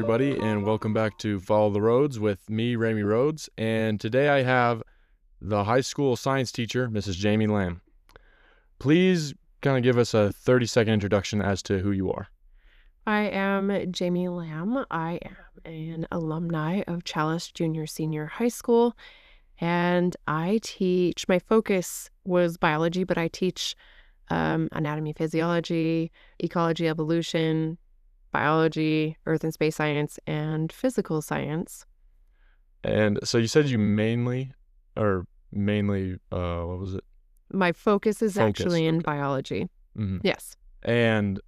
everybody, and welcome back to Follow the Roads with me, Ramey Rhodes. And today I have the high school science teacher, Mrs. Jamie Lamb. Please kind of give us a 30-second introduction as to who you are. I am Jamie Lamb. I am an alumni of Challis Junior Senior High School, and I teach, my focus was biology, but I teach anatomy, physiology, ecology, evolution, biology, earth and space science, and physical science. And so you said you mainly, what was it? My focus is Focus, actually in okay. biology. Mm-hmm. Yes. And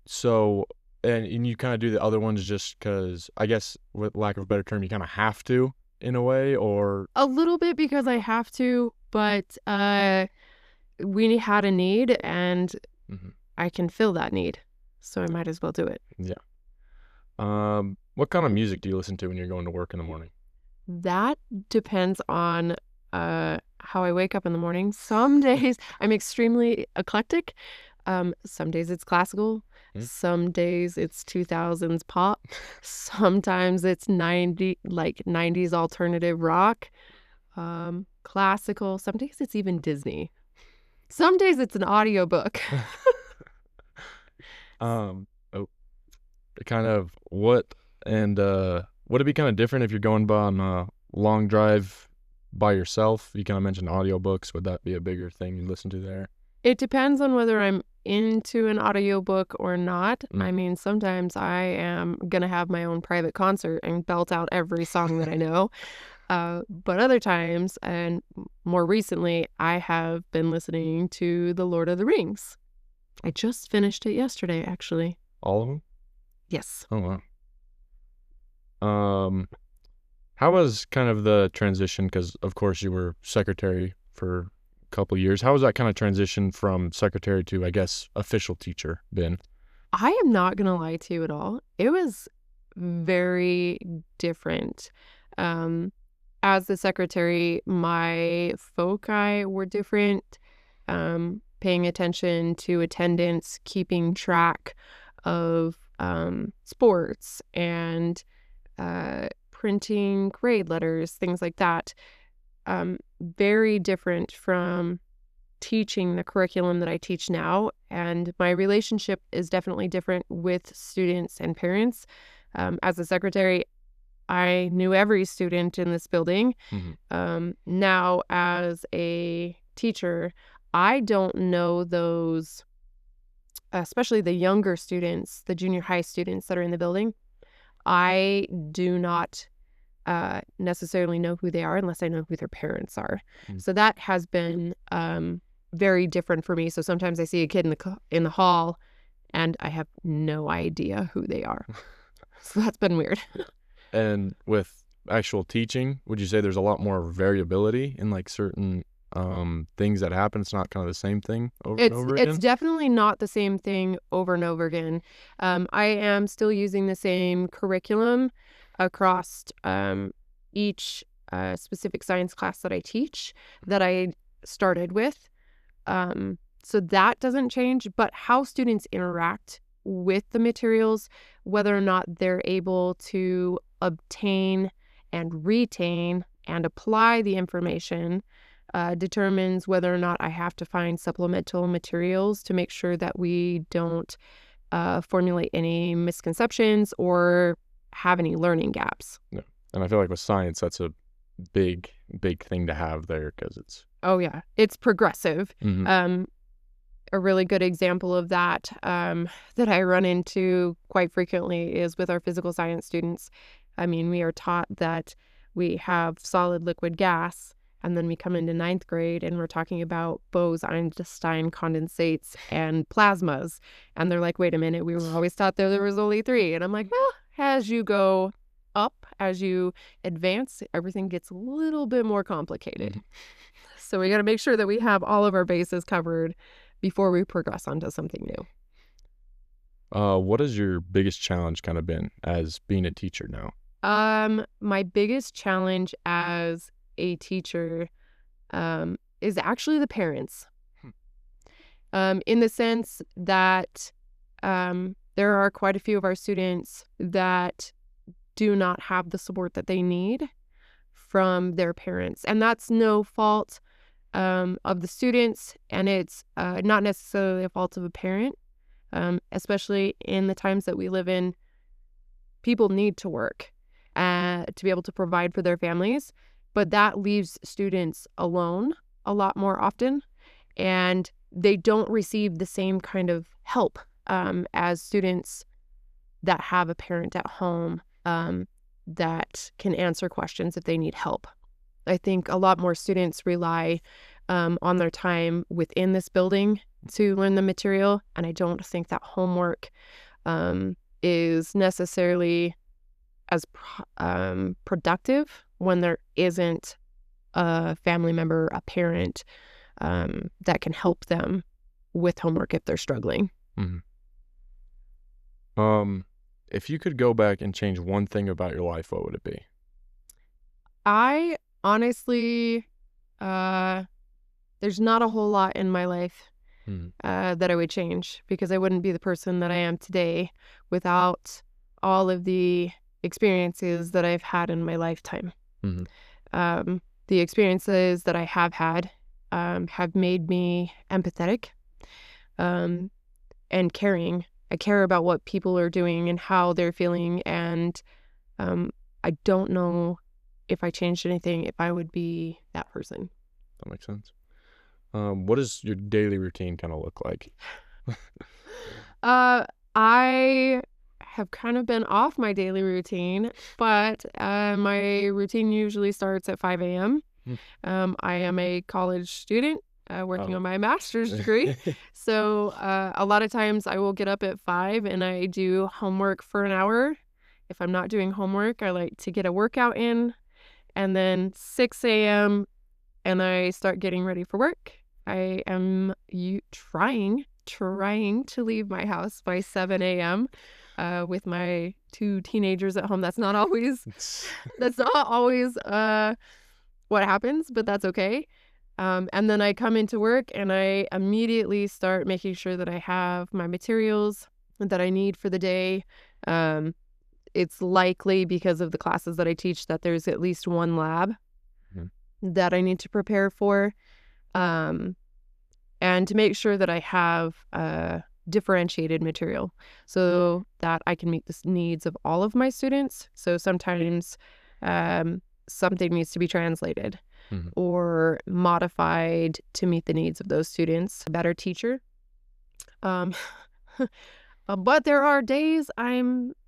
so, and you kind of do the other ones just because, I guess, with lack of a better term, you kind of have to in a way, or? A little bit because I have to, but we had a need and I can fill that need. So I might as well do it. Yeah. What kind of music do you listen to when you're going to work in the morning? That depends on how I wake up in the morning. Some days I'm extremely eclectic. Some days it's classical. Some days it's 2000s pop. Sometimes it's 90s alternative rock. Classical. Some days it's even Disney. Some days it's an audiobook. Would it be kind of different if you're going on a long drive by yourself? You kind of mentioned audiobooks. Would that be a bigger thing you listen to there? It depends on whether I'm into an audiobook or not. I mean, sometimes I am going to have my own private concert and belt out every song that I know. But other times, and more recently, I have been listening to The Lord of the Rings. I just finished it yesterday, actually. All of them? Yes. Oh, wow. How was kind of the transition? Because, of course, you were secretary for a couple years. How was that kind of transition from secretary to, I guess, official teacher been? I am not going to lie to you at all. It was very different. As the secretary, my foci were different, paying attention to attendance, keeping track of sports and printing grade letters, things like that. Very different from teaching the curriculum that I teach now. And my relationship is definitely different with students and parents. As a secretary, I knew every student in this building. Now, as a teacher, I don't know those, especially the younger students, the junior high students that are in the building. I do not necessarily know who they are unless I know who their parents are. So that has been very different for me. So sometimes I see a kid in the hall and I have no idea who they are. So that's been weird. And with actual teaching, would you say there's a lot more variability in like certain things that happen? It's not kind of the same thing over and over again? It's definitely not the same thing over and over again. I am still using the same curriculum across each specific science class that I teach that I started with. So that doesn't change, but how students interact with the materials, whether or not they're able to obtain and retain and apply the information, determines whether or not I have to find supplemental materials to make sure that we don't formulate any misconceptions or have any learning gaps. Yeah. And I feel like with science, that's a big thing to have there because it's... Oh, yeah. It's progressive. A really good example of that that I run into quite frequently is with our physical science students. I mean, we are taught that we have solid, liquid, gas, and then we come into 9th grade and we're talking about Bose-Einstein condensates and plasmas. And they're like, wait a minute, we were always taught there was only 3. And I'm like, well, as you go up, as you advance, everything gets a little bit more complicated. So we got to make sure that we have all of our bases covered before we progress onto something new. What has your biggest challenge kind of been as being a teacher now? My biggest challenge as a teacher is actually the parents. In the sense that there are quite a few of our students that do not have the support that they need from their parents. And that's no fault of the students, and it's not necessarily a fault of a parent, especially in the times that we live in. People need to work to be able to provide for their families, but that leaves students alone a lot more often, and they don't receive the same kind of help as students that have a parent at home that can answer questions if they need help. I think a lot more students rely on their time within this building to learn the material, and I don't think that homework is necessarily as productive when there isn't a family member, a parent that can help them with homework if they're struggling. Mm-hmm. If you could go back and change one thing about your life, what would it be? I honestly, there's not a whole lot in my life that I would change, because I wouldn't be the person that I am today without all of the experiences that I've had in my lifetime. The experiences that I have had have made me empathetic and caring. I care about what people are doing and how they're feeling, and I don't know if I changed anything, if I would be that person. That makes sense. What does your daily routine kind of look like? I have kind of been off my daily routine, but my routine usually starts at 5 a.m. I am a college student working on my master's degree. So a lot of times I will get up at 5 and I do homework for an hour. If I'm not doing homework, I like to get a workout in. And then 6 a.m. and I start getting ready for work. I am trying to leave my house by 7 a.m. With my 2 teenagers at home. That's not always what happens, but that's okay. And then I come into work and I immediately start making sure that I have my materials that I need for the day. It's likely, because of the classes that I teach, that there's at least one lab that I need to prepare for. And to make sure that I have differentiated material so that I can meet the needs of all of my students. So sometimes something needs to be translated or modified to meet the needs of those students. A better teacher. But there are days I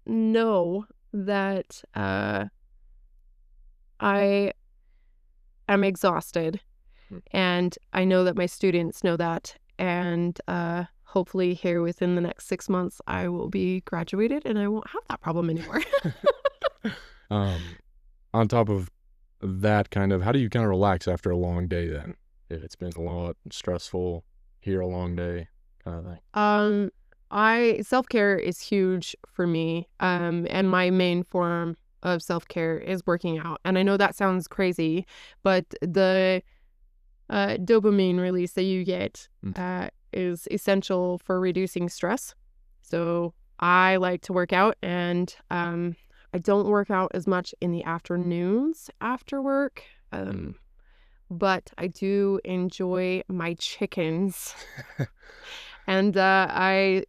know that I am exhausted, and I know that my students know that, and hopefully here within the next 6 months I will be graduated and I won't have that problem anymore. On top of that, kind of, how do you kind of relax after a long day then? If it's been a lot stressful, here a long day kind of thing. Self-care is huge for me, and my main form of self-care is working out. And I know that sounds crazy, but the dopamine release that you get is essential for reducing stress. So I like to work out, and I don't work out as much in the afternoons after work, but I do enjoy my chickens. And that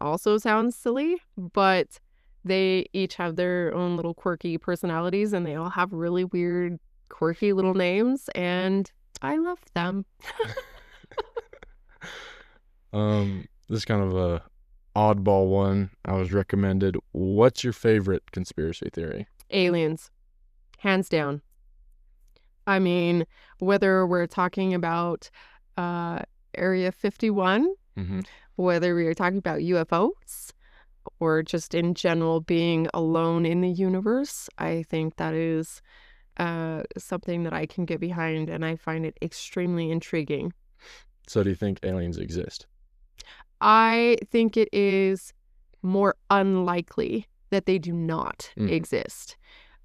also sounds silly, but they each have their own little quirky personalities, and they all have really weird, quirky little names, and I love them. This is kind of a oddball one I was recommended. What's your favorite conspiracy theory? Aliens. Hands down. I mean, whether we're talking about Area 51, whether we are talking about UFOs, or just in general being alone in the universe, I think that is something that I can get behind, and I find it extremely intriguing. So do you think aliens exist? I think it is more unlikely that they do not exist.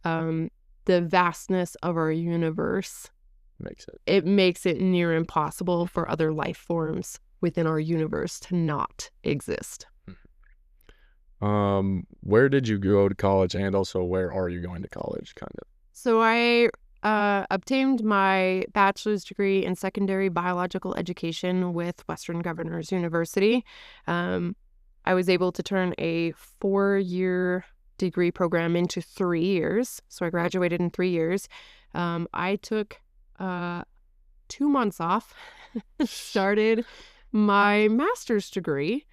The vastness of our universe makes it near impossible for other life forms within our universe to not exist. Where did you go to college, and also where are you going to college, kind of? So I obtained my bachelor's degree in secondary biological education with Western Governors University. I was able to turn a 4-year degree program into 3 years. So I graduated in 3 years. I took 2 months off, started my master's degree,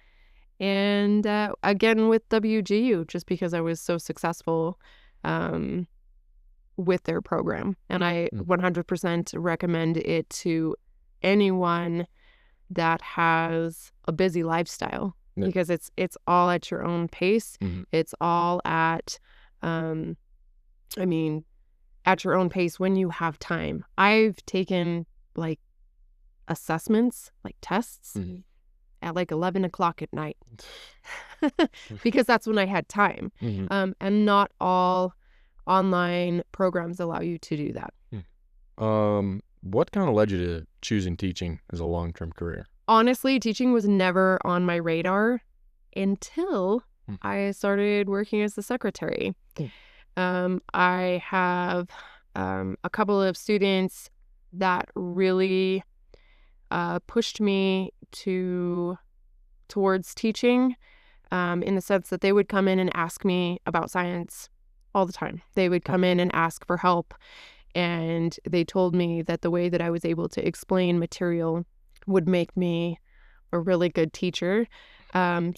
and again with WGU, just because I was so successful with their program. And I 100% recommend it to anyone that has a busy lifestyle, because it's all at your own pace. It's all at, at your own pace when you have time. I've taken like assessments, like tests, at like 11 o'clock at night because that's when I had time. And not all online programs allow you to do that. What kind of led you to choosing teaching as a long-term career? Honestly, teaching was never on my radar until I started working as the secretary. I have a couple of students that really pushed me towards teaching, in the sense that they would come in and ask me about science all the time. They would come in and ask for help, and they told me that the way that I was able to explain material would make me a really good teacher. Then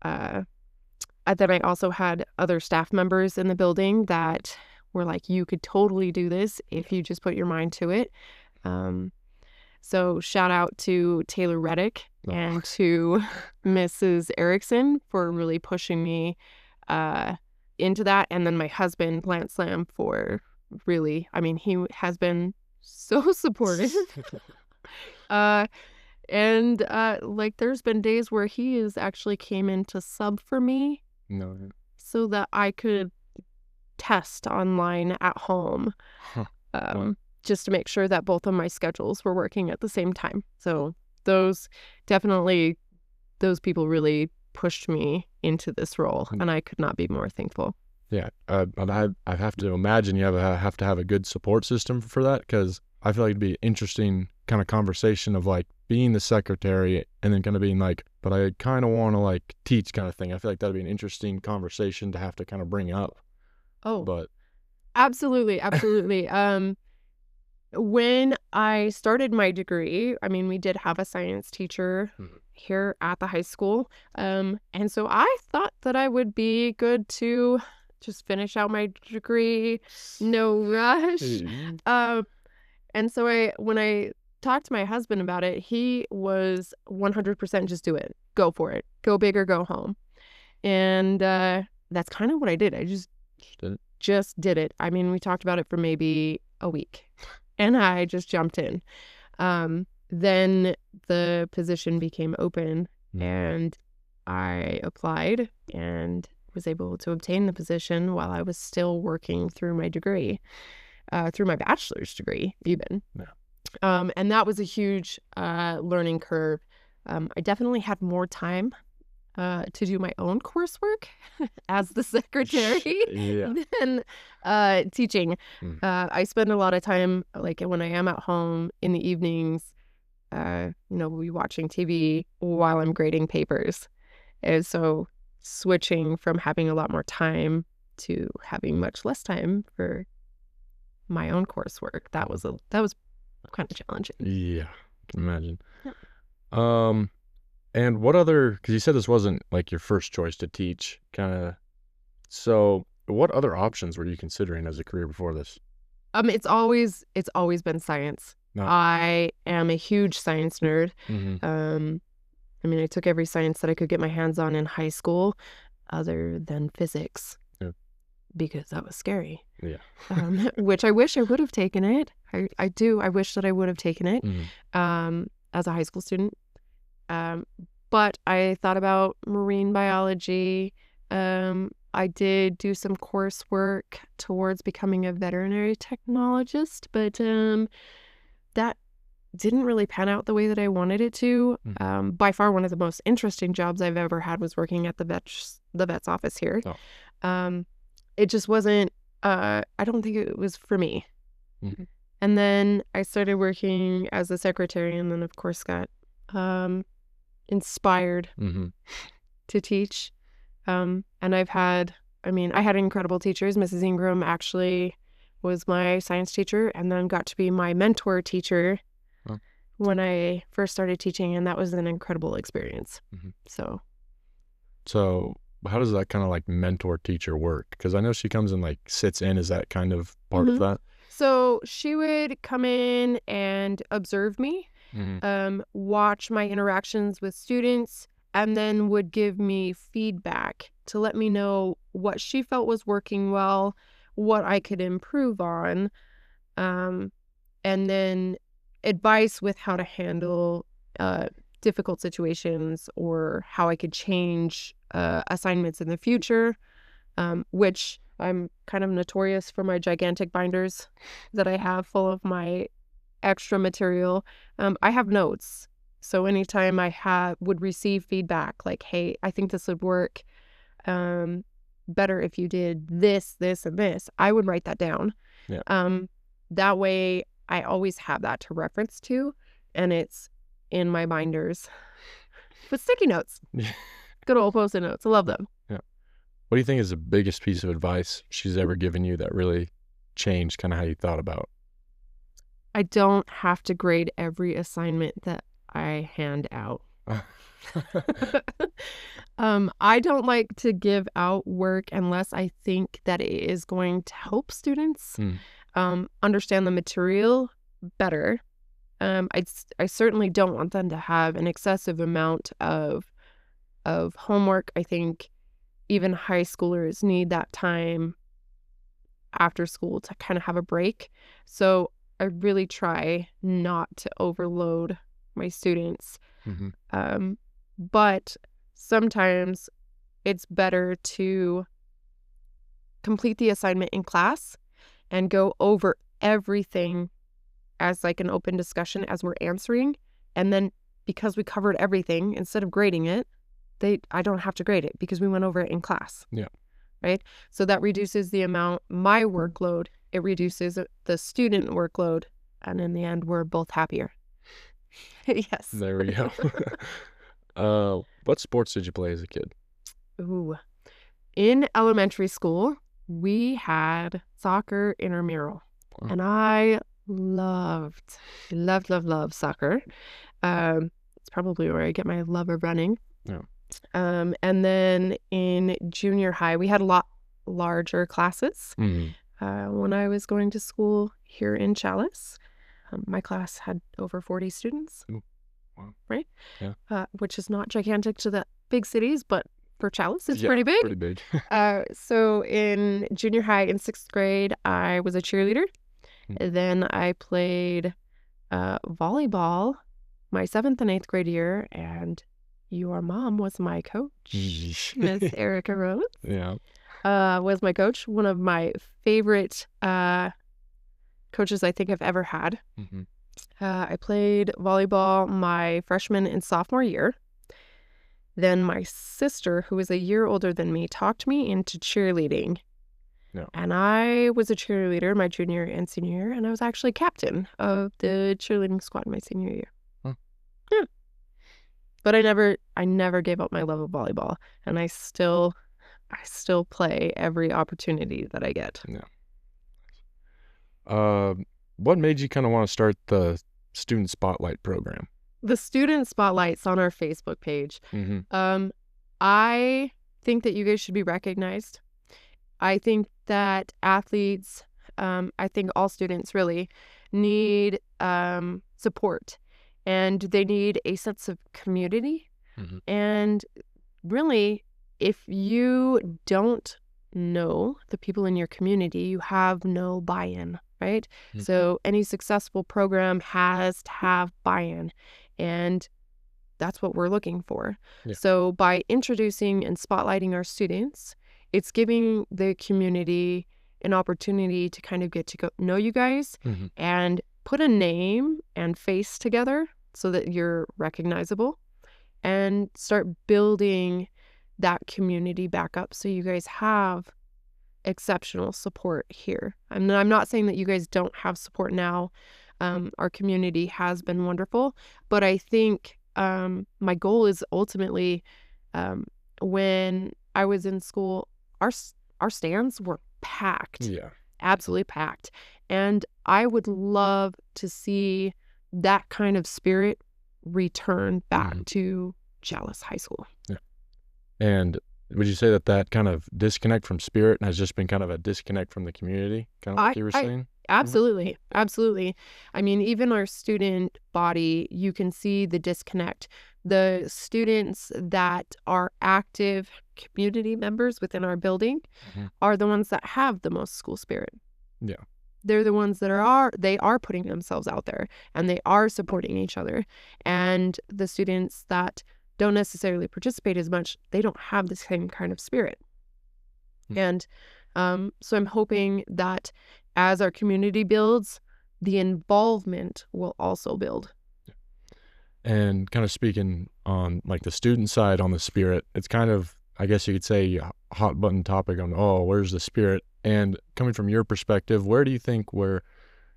I also had other staff members in the building that were like, you could totally do this if you just put your mind to it. So shout out to Taylor Reddick and to Mrs. Erickson for really pushing me into that. And then my husband, Lance Slam, for really, he has been so supportive. There's been days where he has actually came in to sub for me so that I could test online at home. Just to make sure that both of my schedules were working at the same time. So those people really pushed me into this role, and I could not be more thankful. Yeah, I have to imagine you have to have a good support system for that, because I feel like it'd be an interesting kind of conversation of like being the secretary and then kind of being like, but I kind of want to like teach kind of thing. I feel like that'd be an interesting conversation to have to kind of bring up. But absolutely. When I started my degree, we did have a science teacher here at the high school. And so I thought that I would be good to just finish out my degree, no rush. And so when I talked to my husband about it, he was 100% just do it. Go for it. Go big or go home. And that's kind of what I did. I just did it. We talked about it for maybe a week. And I just jumped in. Then the position became open, and I applied and was able to obtain the position while I was still working through my degree, through my bachelor's degree even. And that was a huge learning curve. I definitely had more time to do my own coursework as the secretary than teaching. I spend a lot of time, like when I am at home in the evenings, we'll be watching TV while I'm grading papers. And so switching from having a lot more time to having much less time for my own coursework, that was kind of challenging. Yeah, I can imagine. And what other, because you said this wasn't like your first choice to teach, so what other options were you considering as a career before this? It's always been science. I am a huge science nerd. I took every science that I could get my hands on in high school, other than physics, because that was scary. Which I wish I would have taken it. I do. I wish that I would have taken it as a high school student. But I thought about marine biology. I did do some coursework towards becoming a veterinary technologist, but that didn't really pan out the way that I wanted it to. By far, one of the most interesting jobs I've ever had was working at the vet's office here. It just wasn't, I don't think it was for me. And then I started working as a secretary, and then of course got inspired to teach. And I had incredible teachers. Mrs. Ingram actually was my science teacher and then got to be my mentor teacher when I first started teaching, and that was an incredible experience. So how does that kind of like mentor teacher work? Because I know she comes and like sits in. Is that kind of part of that? So she would come in and observe me, watch my interactions with students, and then would give me feedback to let me know what she felt was working well, what I could improve on, and then advice with how to handle difficult situations or how I could change assignments in the future, which I'm kind of notorious for my gigantic binders that I have full of my extra material. I have notes. So anytime I would receive feedback like, hey, I think this would work better if you did this, this, and this, I would write that down. That way I always have that to reference to, and it's in my binders with sticky notes. Good old Post-it notes. I love them. What do you think is the biggest piece of advice she's ever given you that really changed kind of how you thought about? I don't have to grade every assignment that I hand out. I don't like to give out work unless I think that it is going to help students understand the material better. I certainly don't want them to have an excessive amount of homework. I think even high schoolers need that time after school to kind of have a break. So I really try not to overload my students. But sometimes it's better to complete the assignment in class and go over everything as like an open discussion as we're answering. And then because we covered everything, instead of grading it, I don't have to grade it because we went over it in class. Right? So that reduces my workload. It reduces the student workload. And in the end, we're both happier. Yes. There we go. What sports did you play as a kid? Ooh. In elementary school, we had soccer intramural. And I loved soccer. It's probably where I get my love of running. And then in junior high, we had a lot larger classes. When I was going to school here in Challis, my class had over 40 students. Wow. Right? Which is not gigantic to the big cities, but for Challis, it's pretty big. Pretty big. So in junior high, in 6th grade, I was a cheerleader. Then I played volleyball my 7th and 8th grade year, and your mom was my coach. Miss Erica Rose. Was my coach. One of my favorite coaches I think I've ever had. I played volleyball my freshman and sophomore year. Then my sister, who was a year older than me, talked me into cheerleading. And I was a cheerleader my junior and senior year, and I was actually captain of the cheerleading squad my senior year. But I never gave up my love of volleyball, and I still play every opportunity that I get. What made you kind of want to start the Student Spotlight program? The Student Spotlight's on our Facebook page. I think that you guys should be recognized. I think that athletes, I think all students really need support, and they need a sense of community. And really, if you don't know the people in your community, you have no buy-in, right? So any successful program has to have buy-in, and that's what we're looking for. So by introducing and spotlighting our students, it's giving the community an opportunity to kind of get to know you guys and put a name and face together so that you're recognizable, and start building that community back up so you guys have exceptional support here. I'm not saying that you guys don't have support now. Our community has been wonderful, but I think my goal is ultimately, when I was in school, our stands were packed. Yeah. Absolutely packed. And I would love to see that kind of spirit return back to Challis High School. Yeah. And would you say that that kind of disconnect from spirit has just been kind of a disconnect from the community, kind of like you were saying? Absolutely. Absolutely. I mean, even our student body, you can see the disconnect. The students that are active community members within our building are the ones that have the most school spirit. Yeah. They're the ones that are putting themselves out there, and they are supporting each other. And the students that don't necessarily participate as much, they don't have the same kind of spirit. And so I'm hoping that as our community builds, the involvement will also build. And kind of speaking on like the student side on the spirit, it's kind of, I guess you could say, a hot button topic on, oh, where's the spirit? And coming from your perspective, where do you think where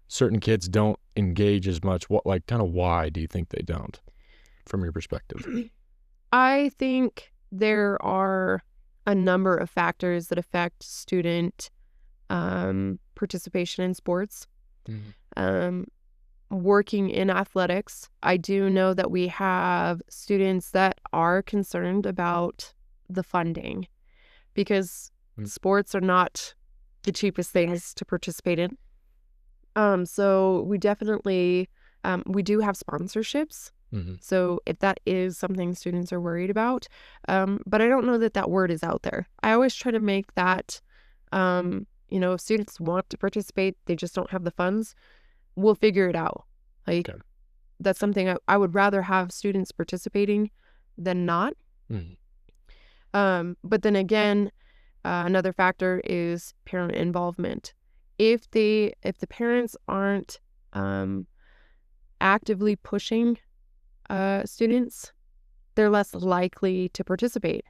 certain kids don't engage as much? What, like, kind of why do you think they don't, from your perspective? I think there are a number of factors that affect student participation in sports. Working in athletics, I do know that we have students that are concerned about the funding, because sports are not the cheapest things to participate in. So we definitely, we do have sponsorships. So if that is something students are worried about, but I don't know that that word is out there. I always try to make that, if students want to participate, they just don't have the funds, we'll figure it out. Like, that's something I would rather have students participating than not. But then again, another factor is parent involvement. If the parents aren't actively pushing students, they're less likely to participate.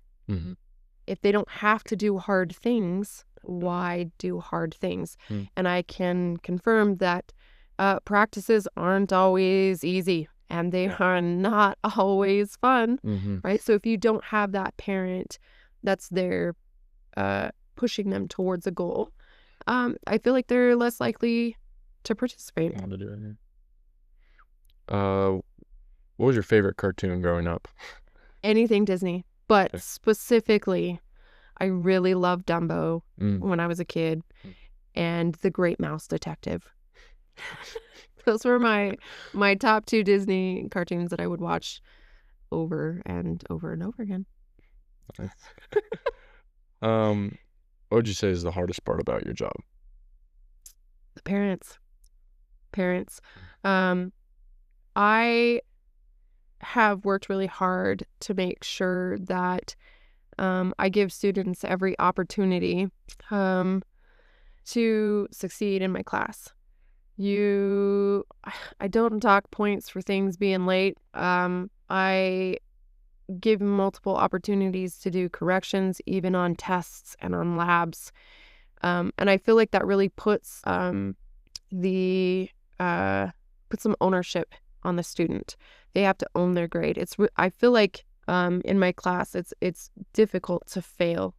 If they don't have to do hard things, why do hard things? And I can confirm that practices aren't always easy, and they are not always fun, right? So if you don't have that parent that's there pushing them towards a goal, I feel like they're less likely to participate. What was your favorite cartoon growing up? Anything Disney, but specifically, I really loved Dumbo when I was a kid, and The Great Mouse Detective. Those were my top two Disney cartoons that I would watch over and over and over again. Nice. What would you say is the hardest part about your job? The parents. I have worked really hard to make sure that I give students every opportunity to succeed in my class. I don't dock points for things being late. I give multiple opportunities to do corrections, even on tests and on labs. And I feel like that really puts some ownership on the student. They have to own their grade. I feel like in my class, it's difficult to fail,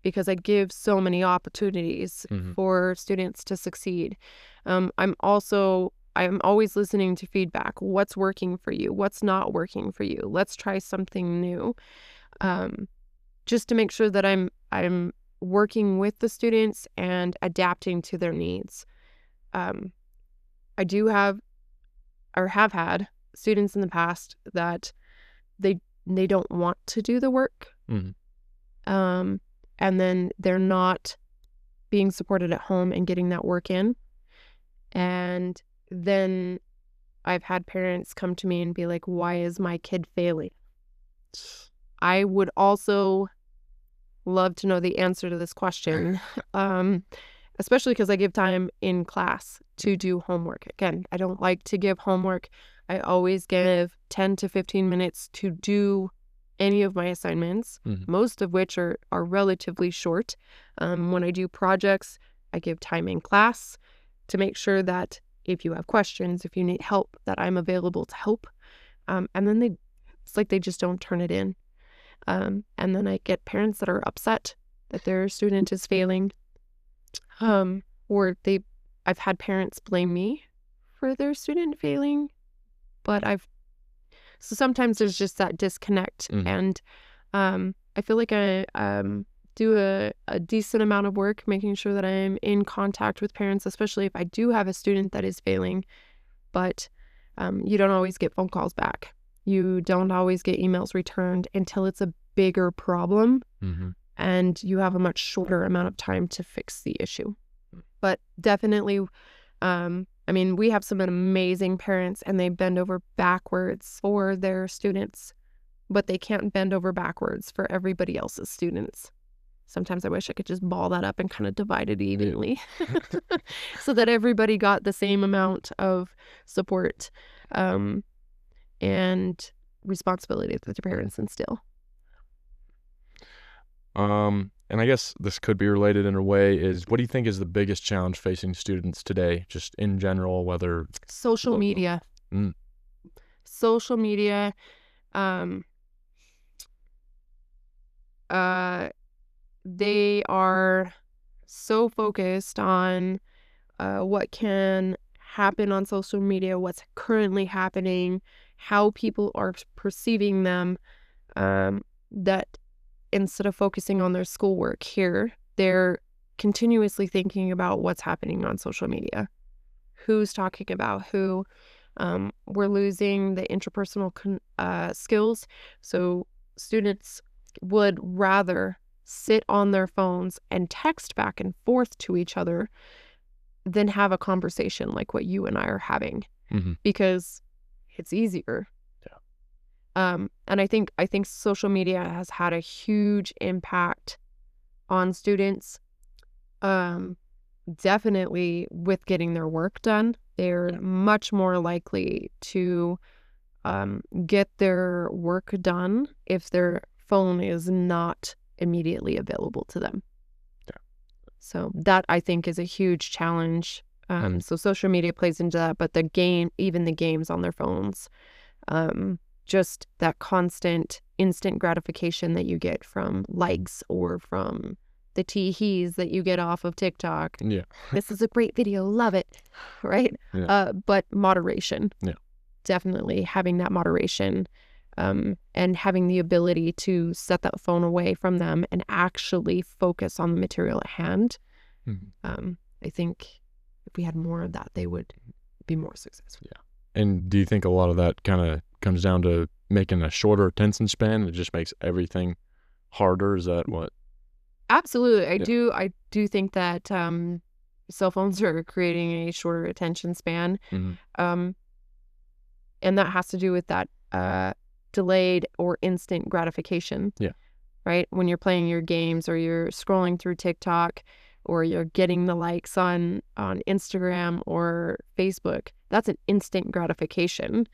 because I give so many opportunities for students to succeed. I'm always listening to feedback. What's working for you? What's not working for you? Let's try something new. Just to make sure that I'm working with the students and adapting to their needs. I do have had students in the past that they don't want to do the work. And then they're not being supported at home and getting that work in. And then I've had parents come to me and be like, why is my kid failing? I would also love to know the answer to this question. especially because I give time in class to do homework. Again, I don't like to give homework. I always give 10 to 15 minutes to do any of my assignments, most of which are relatively short. When I do projects, I give time in class to make sure that if you have questions, if you need help, that I'm available to help. And then it's like they just don't turn it in. And then I get parents that are upset that their student is failing. Or I've had parents blame me for their student failing, but so sometimes there's just that disconnect. And I feel like I do a decent amount of work making sure that I'm in contact with parents, especially if I do have a student that is failing. But you don't always get phone calls back. You don't always get emails returned until it's a bigger problem, and you have a much shorter amount of time to fix the issue. But definitely, I mean, we have some amazing parents, and they bend over backwards for their students, but they can't bend over backwards for everybody else's students. Sometimes I wish I could just ball that up and kind of divide it evenly so that everybody got the same amount of support and responsibility that the parents instill. And I guess this could be related in a way is, what do you think is the biggest challenge facing students today, just in general, whether... Social media. Social media. They are so focused on what can happen on social media, what's currently happening, how people are perceiving them, that instead of focusing on their schoolwork here, they're continuously thinking about what's happening on social media. Who's talking about who? We're losing the interpersonal skills. So students would rather sit on their phones and text back and forth to each other than have a conversation like what you and I are having, because it's easier. And I think social media has had a huge impact on students. Definitely with getting their work done. They're much more likely to get their work done if their phone is not immediately available to them. So that, I think, is a huge challenge. So social media plays into that, but even the games on their phones, just that constant instant gratification that you get from likes or from the tee-hees that you get off of TikTok. This is a great video, love it, right? But moderation. Definitely having that moderation, and having the ability to set that phone away from them and actually focus on the material at hand. I think if we had more of that, they would be more successful. And do you think a lot of that kind of comes down to making a shorter attention span? It just makes everything harder. Is that what? Absolutely. I do think that cell phones are creating a shorter attention span. And that has to do with that delayed or instant gratification. Right? When you're playing your games or you're scrolling through TikTok or you're getting the likes on Instagram or Facebook, that's an instant gratification.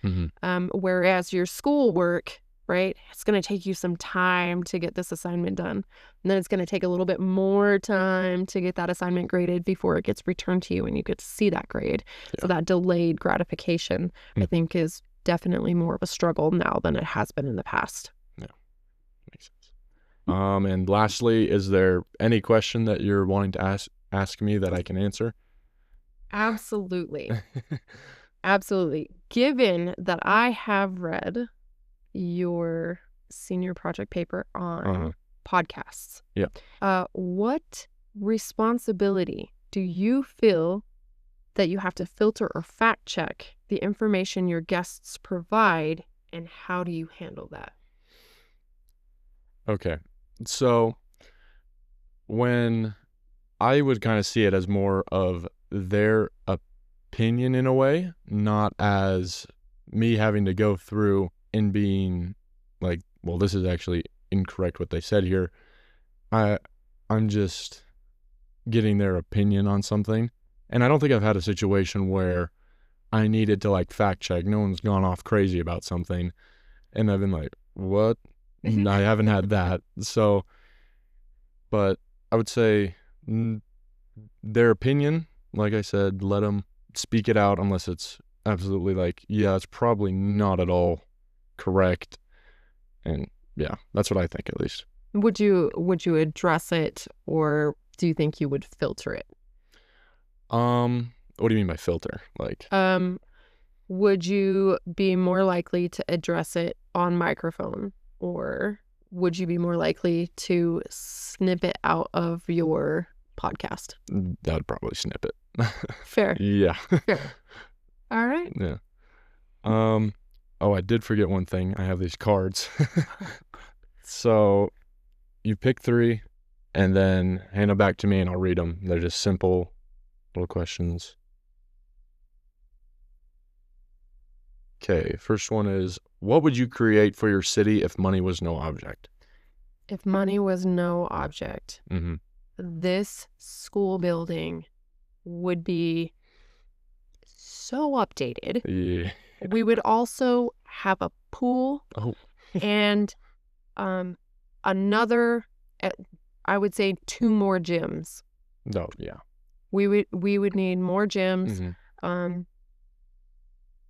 Whereas your schoolwork, right, it's going to take you some time to get this assignment done. And then it's going to take a little bit more time to get that assignment graded before it gets returned to you and you get to see that grade. So that delayed gratification, I think, is definitely more of a struggle now than it has been in the past. Makes sense. And lastly, is there any question that you're wanting to ask me that I can answer? Absolutely. Absolutely. Given that I have read your senior project paper on podcasts, what responsibility do you feel that you have to filter or fact check the information your guests provide, and how do you handle that? Okay. So when I would kind of see it as more of their opinion in a way, not as me having to go through and being like, well, this is actually incorrect what they said here. I'm just getting their opinion on something. And I don't think I've had a situation where I needed to like fact check. No one's gone off crazy about something. And I've been like, what? I haven't had that. So, but I would say their opinion, like I said, let them speak it out unless it's absolutely like, yeah, it's probably not at all correct. And yeah, that's what I think at least. Would you address it, or do you think you would filter it? What do you mean by filter? Like, would you be more likely to address it on microphone, or would you be more likely to snip it out of your podcast? that would probably snip it. Fair. Yeah. Fair. All right. Yeah. Oh, I did forget one thing. I have these cards. So you pick 3 and then hand them back to me and I'll read them. They're just simple little questions. Okay, first one is, what would you create for your city if money was no object? If money was no object, Mm-hmm. this school building would be so updated. Yeah. We would also have a pool Oh. and another, I would say 2 more gyms. No, yeah. We would need more gyms. Mm-hmm.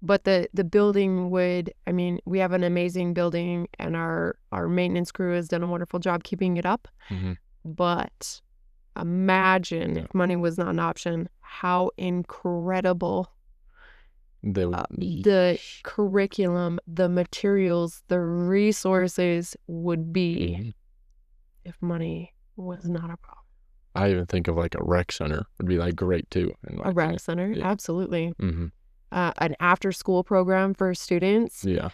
But the building would, I mean, we have an amazing building and our maintenance crew has done a wonderful job keeping it up. Mm-hmm. But imagine if money was not an option, how incredible They would, the curriculum, the materials, the resources would be Mhm. if money was not a problem. I even think of like a rec center would be like great too. A rec center, yeah. absolutely. Mm-hmm. An after-school program for students. Yeah.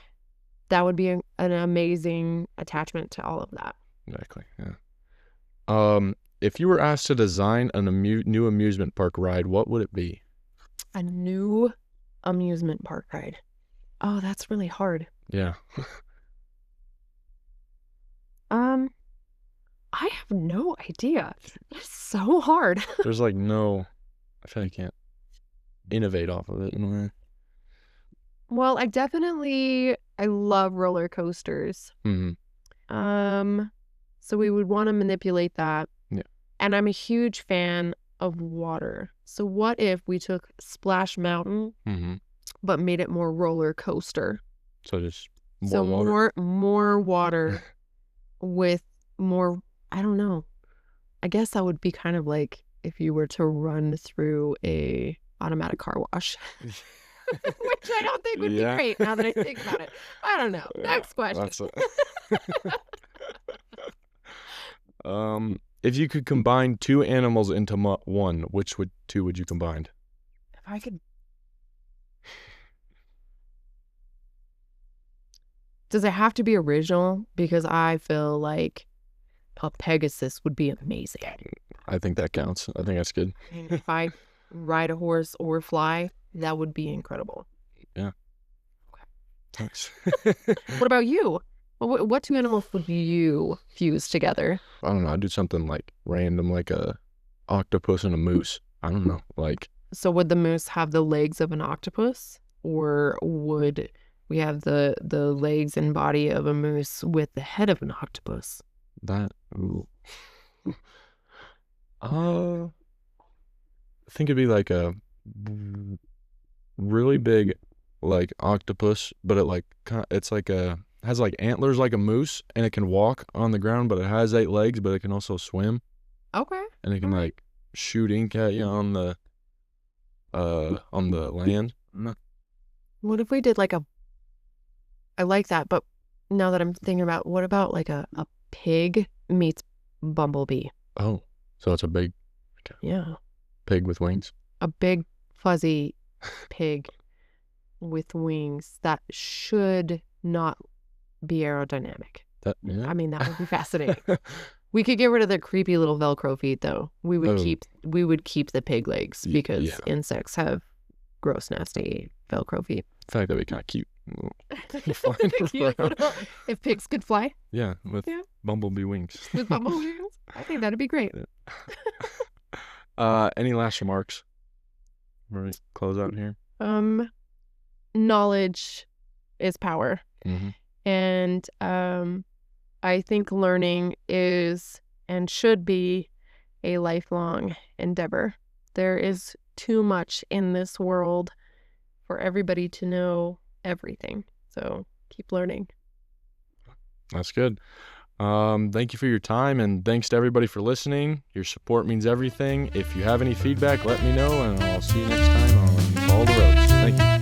That would be an amazing attachment to all of that. Exactly. Yeah. If you were asked to design a new amusement park ride, what would it be? A new amusement park ride. Oh, that's really hard. Yeah. I have no idea. It's so hard. There's like no, I feel like I can't innovate off of it in a way. Well, I love roller coasters. Mm-hmm. So we would want to manipulate that. Yeah. And I'm a huge fan of water. So what if we took Splash Mountain, Mm-hmm. but made it more roller coaster? So just more water. more water with more, I don't know. I guess that would be kind of like if you were to run through a automatic car wash. Which I don't think would be great now that I think about it. I don't know. Next question. If you could combine 2 animals into one, which 2 would you combine? If I could. Does it have to be original? Because I feel like a Pegasus would be amazing. I think that counts. I think that's good. And if I ride a horse or fly, that would be incredible. Yeah. Okay. Thanks. What about you? What 2 animals would you fuse together? I don't know. I'd do something like random, like a octopus and a moose. I don't know. Like. So would the moose have the legs of an octopus, or would we have the legs and body of a moose with the head of an octopus? That. Ooh. I think it'd be like a really big, like octopus, but it's like has like antlers like a moose, and it can walk on the ground, but it has 8 legs, but it can also swim. Okay. And it can like shoot ink at you on the land. What if we did like I like that, but now that I'm thinking about, what about like a pig meets bumblebee? Oh, so it's a big pig with wings. A big fuzzy pig with wings that should not be aerodynamic. I mean, that would be fascinating. We could get rid of the creepy little Velcro feet, though. We would keep the pig legs because insects have gross, nasty Velcro feet. I feel like that'd be kind of cute. If pigs could fly? Yeah, with bumblebee wings. With bumblebee wings? I think that'd be great. Any last remarks? We're close out here. Knowledge is power. Mm-hmm. And I think learning is and should be a lifelong endeavor. There is too much in this world for everybody to know everything. So keep learning. That's good. Thank you for your time, and thanks to everybody for listening. Your support means everything. If you have any feedback, let me know, and I'll see you next time on Follow the Roads. Thank you.